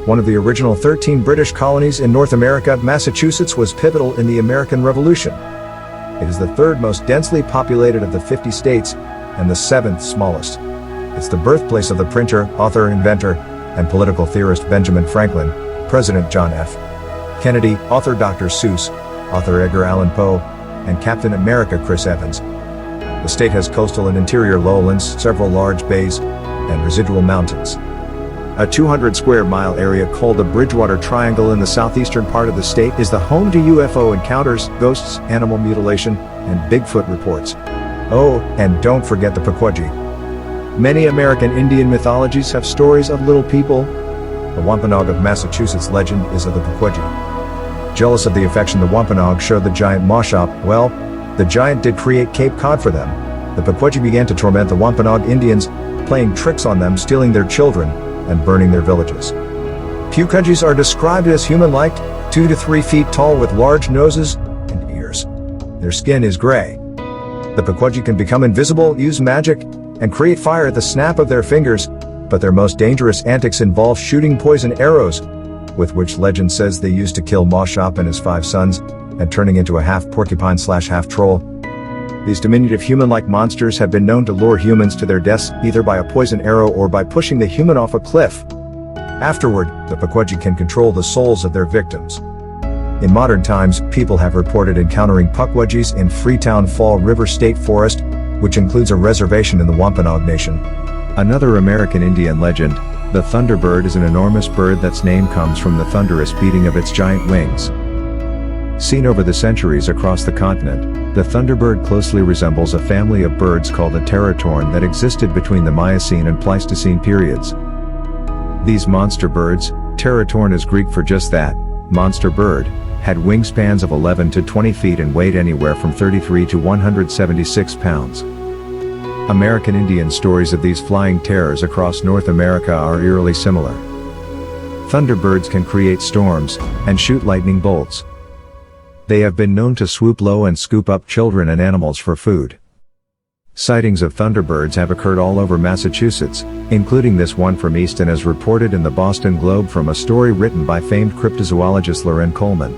One of the original 13 British colonies in North America, Massachusetts was pivotal in the American Revolution. It is the third most densely populated of the 50 states and the seventh smallest. It's the birthplace of the printer, author, inventor, and political theorist Benjamin Franklin, President John F. Kennedy, author Dr. Seuss, author Edgar Allan Poe, and Captain America Chris Evans. The state has coastal and interior lowlands, several large bays, and residual mountains. A 200-square-mile area called the Bridgewater Triangle in the southeastern part of the state is the home to UFO encounters, ghosts, animal mutilation, and Bigfoot reports. Oh, and don't forget the Pequodji. Many American Indian mythologies have stories of little people. The Wampanoag of Massachusetts legend is of the Pequodji. Jealous of the affection the Wampanoag showed the giant Moshop, well, the giant did create Cape Cod for them. The Pequodji began to torment the Wampanoag Indians, playing tricks on them, stealing their children, and burning their villages. Pequodjis are described as human-like, 2 to 3 feet tall with large noses and ears. Their skin is gray. The Pequodji can become invisible, use magic, and create fire at the snap of their fingers, but their most dangerous antics involve shooting poison arrows, with which legend says they used to kill Moshop and his 5 sons, and turning into a half-porcupine/half-troll. These diminutive human-like monsters have been known to lure humans to their deaths either by a poison arrow or by pushing the human off a cliff. Afterward, the Pequodji can control the souls of their victims. In modern times, people have reported encountering Pequodjis in Freetown Fall River State Forest, which includes a reservation in the Wampanoag Nation. Another American Indian legend, the Thunderbird, is an enormous bird that's name comes from the thunderous beating of its giant wings. Seen over the centuries across the continent, the Thunderbird closely resembles a family of birds called the Teratorn that existed between the Miocene and Pleistocene periods. These monster birds, Teratorn is Greek for just that, monster bird, had wingspans of 11 to 20 feet and weighed anywhere from 33 to 176 pounds. American Indian stories of these flying terrors across North America are eerily similar. Thunderbirds can create storms and shoot lightning bolts. They have been known to swoop low and scoop up children and animals for food. Sightings of Thunderbirds have occurred all over Massachusetts, including this one from Easton as reported in the Boston Globe from a story written by famed cryptozoologist Loren Coleman.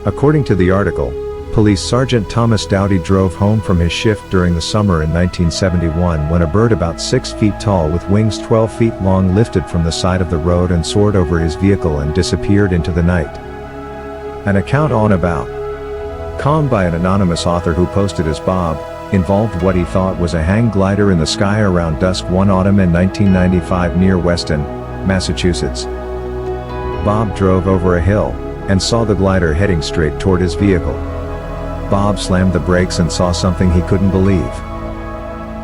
According to the article, Police Sergeant Thomas Doughty drove home from his shift during the summer in 1971 when a bird about 6 feet tall with wings 12 feet long lifted from the side of the road and soared over his vehicle and disappeared into the night. An account on about.com by an anonymous author who posted as Bob involved what he thought was a hang glider in the sky around dusk one autumn in 1995 near Weston, Massachusetts. Bob drove over a hill and saw the glider heading straight toward his vehicle. Bob slammed the brakes and saw something he couldn't believe.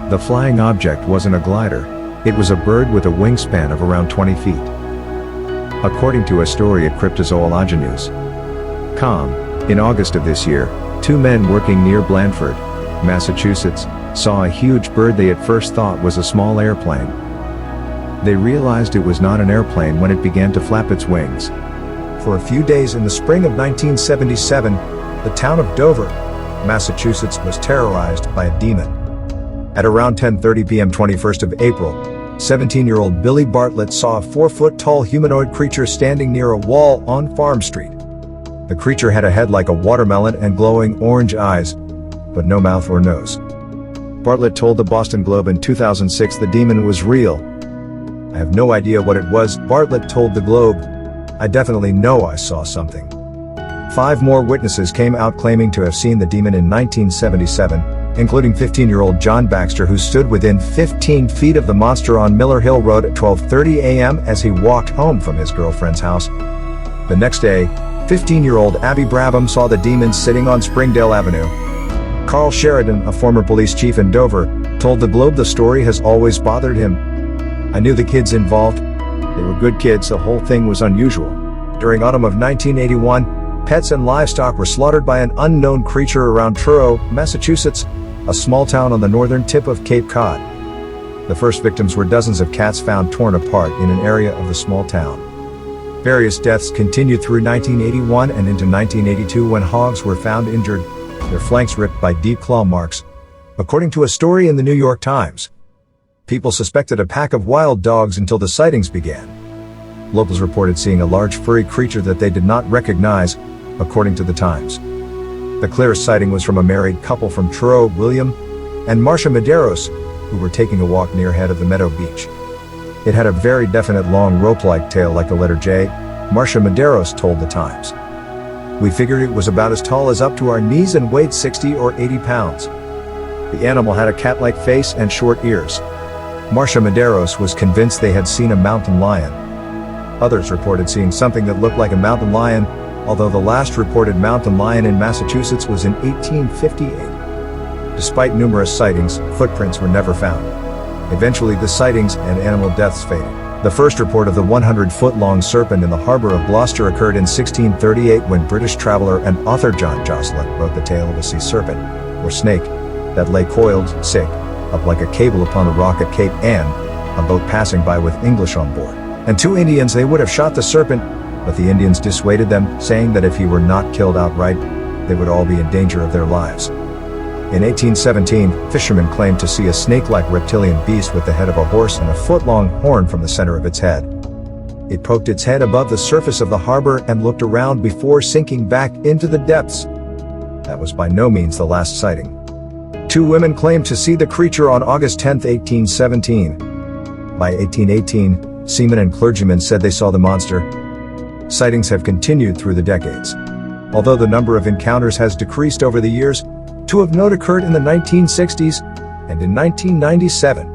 The flying object wasn't a glider, it was a bird with a wingspan of around 20 feet. According to a story at Cryptozoology News.com, in August of this year, 2 men working near Blandford, Massachusetts, saw a huge bird they at first thought was a small airplane. They realized it was not an airplane when it began to flap its wings. For a few days in the spring of 1977, the town of Dover, Massachusetts was terrorized by a demon. At around 10:30 p.m. 21st of April, 17-year-old Billy Bartlett saw a 4-foot-tall humanoid creature standing near a wall on Farm Street. The creature had a head like a watermelon and glowing orange eyes, but no mouth or nose. Bartlett told the Boston Globe in 2006 the demon was real. "I have no idea what it was," Bartlett told the Globe. "I definitely know I saw something." 5 more witnesses came out claiming to have seen the demon in 1977, including 15-year-old John Baxter, who stood within 15 feet of the monster on Miller Hill Road at 12:30 a.m. as he walked home from his girlfriend's house. The next day, 15-year-old Abby Brabham saw the demon sitting on Springdale Avenue. Carl Sheridan, a former police chief in Dover, told the Globe the story has always bothered him. "I knew the kids involved. They were good kids, the whole thing was unusual. During autumn of 1981, pets and livestock were slaughtered by an unknown creature around Truro, Massachusetts, a small town on the northern tip of Cape Cod. The first victims were dozens of cats found torn apart in an area of the small town. Various deaths continued through 1981 and into 1982 when hogs were found injured, their flanks ripped by deep claw marks, according to a story in the New York Times. People suspected a pack of wild dogs until the sightings began. Locals reported seeing a large furry creature that they did not recognize, according to the Times. The clearest sighting was from a married couple from Truro, William and Marcia Medeiros, who were taking a walk near head of the Meadow Beach. It had a very definite long rope-like tail like the letter J, Marcia Medeiros told the Times. We figured it was about as tall as up to our knees and weighed 60 or 80 pounds. The animal had a cat-like face and short ears. Marcia Medeiros was convinced they had seen a mountain lion. Others reported seeing something that looked like a mountain lion, although the last reported mountain lion in Massachusetts was in 1858. Despite numerous sightings, footprints were never found. Eventually the sightings and animal deaths faded. The first report of the 100-foot-long serpent in the harbor of Gloucester occurred in 1638 when British traveler and author John Jocelyn wrote the tale of a sea serpent, or snake, that lay coiled, sick, up like a cable upon a rock at Cape Ann, a boat passing by with English on board. And 2 Indians they would have shot the serpent, but the Indians dissuaded them, saying that if he were not killed outright, they would all be in danger of their lives. In 1817, fishermen claimed to see a snake-like reptilian beast with the head of a horse and a foot-long horn from the center of its head. It poked its head above the surface of the harbor and looked around before sinking back into the depths. That was by no means the last sighting. 2 women claimed to see the creature on August 10, 1817. By 1818, seamen and clergymen said they saw the monster. Sightings have continued through the decades. Although the number of encounters has decreased over the years, 2 of note occurred in the 1960s and in 1997.